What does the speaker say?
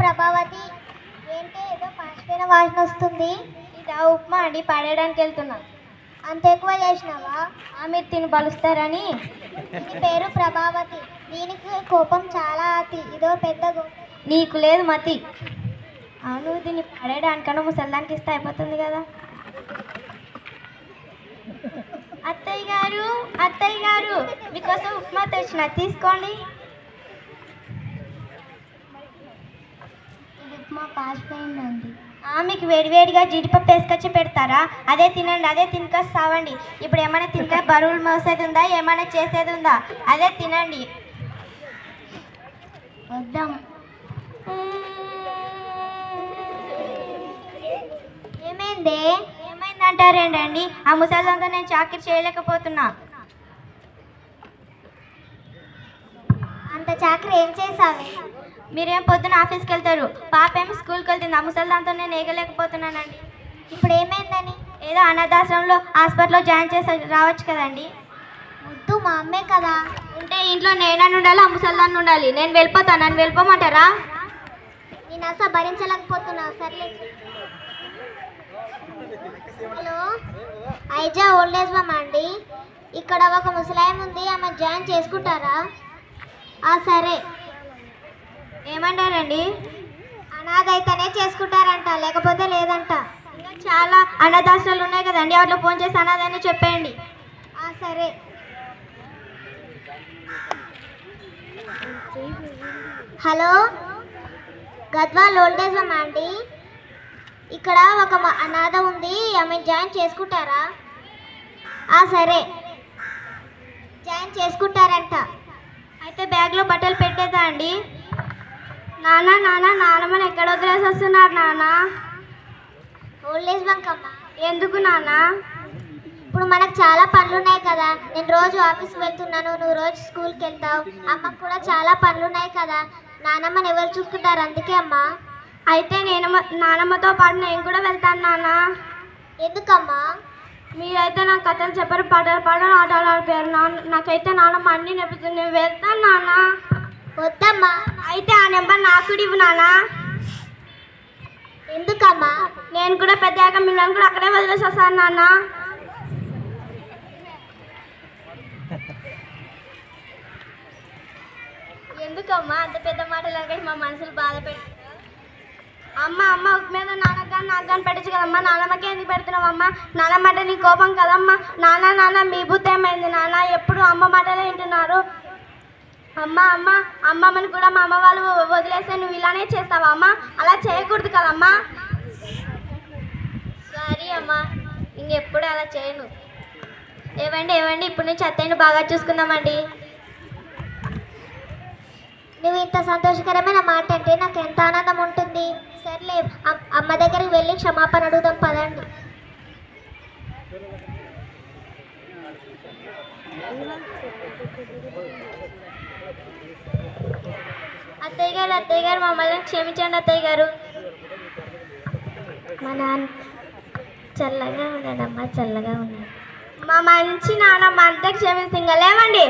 ప్రభావతి, ఏంటి ఏదో పాచిపోయిన వాసన వస్తుంది? ఇదా ఉప్మా అండి, పడేయడానికి వెళ్తున్నా. అంత ఎక్కువ చేసినావా? మీరు తిని బలుస్తారని. దీని పేరు ప్రభావతి, దీనికి కోపం చాలా అతి, ఇదో పెద్ద నీకు లేదు మతి. అవును, దీన్ని పడేయడానికన్నా ముసల్దానికి ఇస్తే అయిపోతుంది కదా. అత్తయ్య గారు, అత్తయ్య గారు, మీకోసం ఉప్మా తెచ్చిన, తీసుకోండి. ఇది ఉప్మా పాచిపోయిందండి. మీకు వేడివేడిగా జీడిపప్పు వేసుకొచ్చి పెడతారా? అదే తినండి, అదే తినకొచ్చి సావండి. ఇప్పుడు ఏమైనా తినక బరువులు మోసేది ఉందా, ఏమైనా చేసేది ఉందా? అదే తినండి. వద్దాం. ఏమైంది? ఏమైందంటారేంటండి? ఆ ముసలిదాంతో నేను చాకరీ చేయలేకపోతున్నా. అంత చాకరీ ఏం చేసావే? మీరేం పొద్దున ఆఫీస్కి వెళ్తారు, పాప ఏమి స్కూల్కి వెళ్తుంది. ఆ ముసలిదాంతో నేను ఏగలేకపోతున్నానండి. ఇప్పుడు ఏమైందని? ఏదో అనాథాశ్రమంలో హాస్పిటల్లో జాయిన్ చేసి రావచ్చు కదండి. వద్దు, మా అమ్మే కదా. ఉంటే ఇంట్లో నేనని ఉండాలి, ఆ ముసలిదాన్ని ఉండాలి. నేను వెళ్ళిపోతాను, నన్ను వెళ్ళిపోమంటారా? నేను అసలు భరించలేకపోతున్నా. సర్లే. Hello, Aiza old age home అండి. ఇక్కడ ఒక ముసలాయం ఉంది, ఆమె జాయిన్ చేసుకుంటారా? సరే. ఏమంటారండి? అనాథ అయితేనే చేసుకుంటారంట, లేకపోతే లేదంట. ఇంకా చాలా అనాథాశ్రమాలు ఉన్నాయి కదండి, వాటిలో ఫోన్ చేసి అనాథని చెప్పేయండి. సరే. Hello, Gadwal old age home అండి. ఇక్కడ ఒక అనాథ ఉంది, ఆమె జాయిన్ చేసుకుంటారా? సరే, జాయిన్ చేసుకుంటారంట. అయితే బ్యాగ్లో బట్టలు పెట్టేదా అండి? నాన్నమ్మని ఎక్కడ వదిలేసి వస్తున్నారు నాన్న? ఓల్డ్ ఏజ్ హోమ్ అమ్మా. ఎందుకు నాన్న? ఇప్పుడు మనకు చాలా పనులు ఉన్నాయి కదా. నేను రోజు ఆఫీస్కి వెళ్తున్నాను, నువ్వు రోజు స్కూల్కి వెళ్తావు. అమ్మకు కూడా చాలా పనులు ఉన్నాయి కదా, నాన్నమ్మని ఎవరు చూసుకుంటారు? అందుకే అమ్మా. అయితే నానమ్మతో పాటు నేను కూడా వెళ్తాను నాన్న. ఎందుకమ్మా? మీరైతే నాకు కథలు చెప్పారు, పాటలు ఆటలు ఆడిపోయారు. నాకైతే నాన్నమ్మ అన్నీ నేర్పుతుంది. నేను వెళ్తాను నాన్న. వద్దమ్మా. అయితే ఆ నెంబర్ నాకు ఇవ్వు నాన్న. ఎందుకమ్మా? నేను కూడా పెద్దగా మిమ్మల్ని కూడా అక్కడే వదిలేసి వస్తాను నాన్న. ఎందుకమ్మా అంత పెద్ద మాటలు మా మనసులు బాధ పెట్టు. అమ్మ ఒక మీద నాకు కానీ పెట్టచ్చు కదమ్మా. నాన్నమ్మకే ఎందుకు పెడుతున్నావు అమ్మ? నాన్నమ్మ అంటే నీ కోపం కదమ్మా. నాన్న మీ బుద్ధి ఏమైంది నాన్న? ఎప్పుడు అమ్మ మాటలే వింటున్నారు. అమ్మమ్మని కూడా మా అమ్మ వాళ్ళు వదిలేస్తే నువ్వు ఇలానే చేస్తావా అమ్మ? అలా చేయకూడదు కదమ్మా. సారీ అమ్మా, ఇంకెప్పుడు అలా చేయను. ఏవండి ఇప్పుడు నుంచి అత్తయ్యను బాగా చూసుకుందామండి. నువ్వు ఇంత సంతోషకరమైన మాట అంటే నాకు ఎంత ఆనందం ఉంటుంది. సర్లే, అమ్మ దగ్గరికి వెళ్ళి క్షమాపణ అడుగుదాం, పదండి. అత్తయ్య గారు మమ్మల్ని క్షమించండి అత్తయ్య గారు. మా నాన్న చల్లగా ఉన్నాడమ్మా, చల్లగా ఉన్నాడు. మా మంచి నాన్నమ్మ అంతా క్షమిస్తుంది. లేవండి.